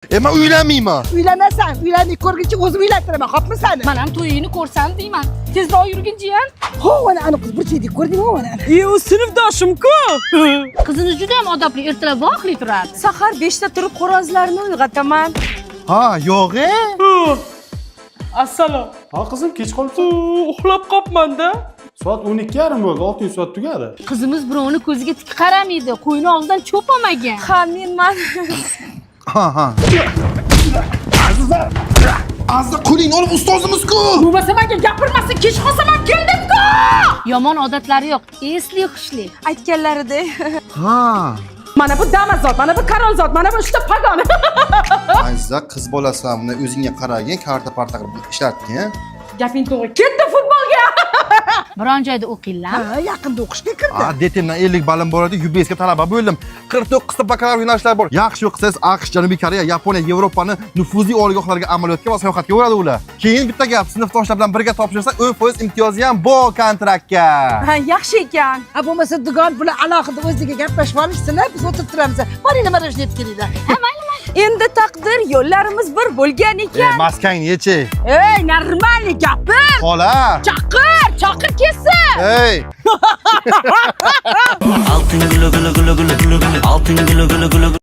Men uylanmayman. Uylanasan, uylanib ko'rguncha o'zim uylantiraman, xo'pmi seni? Men ham to'yingni ko'rsam deyman. Tezroq yurgin jiyan. Ho, ana qiz bir cheydik ko'rdingmi mana? U sinfdoshim-ku. Qizimiz juda ham odobli, ertalab vaqtli turadi. Sahar 5 ta turib xo'rozlarni uyg'otaman. Ha, yo'q-e. Assalom. Ha qizim kech qolibsan. Uxlab qopman-da. Soat 12:30 bo'ldi, 6 soat tugadi. Qizimiz birovni ko'ziga tik qaramaydi, qo'yni oldidan cho'pamagan. Ha, menman. Ha. Azza qo'lingni olib ustozimiz-ku. Bo'lmasa menga gapirmasin, kech qolsam ham keldim-ku. Yomon odatlari yo'q, esli xushli. Aytganlaridek. Ha. Mana bu damazot, mana bu karolzot, mana bu uchta pagona. Azza qiz bolasan, buni o'zingga qaragin, karta-parta qilib ishlatgin. Gaping to'g'ri. Ketdi futbolga. Biron joyda o'qinglar. Ha, yaqinda o'qishga kirdi. Detemdan 50 ballim bor edi, UBSga talaba bo'ldim. 49 ta bakalavr yo'nalishlar bor. Yaxshi o'qisangiz AQSh, Janubiy Koreya, Yaponiya, Yevropani nufuzli oliygohlarga amaliyotga va sayohatga boradi ular. Keyin bitta gap, sinfdoshlar bilan birga topshirsa 10% imtiyozi ham bor kontraktga. Ha, yaxshi ekan. Ha, bo'lmasa dugon bular alohida o'ziga gaplashib olishsin, biz o'tirib turamiz. Boringlar mana shuni yetkazinglar. Ha, mayli. Endi taqdir yo'llarimiz bir bo'lgan ekan. Maskangni yechi. Ey, normalniy gapir. Xola. Chaqir kelsin. Ey. Altın gülü gülü gülü gülü gülü gülü. Altın gülü gülü gülü gülü.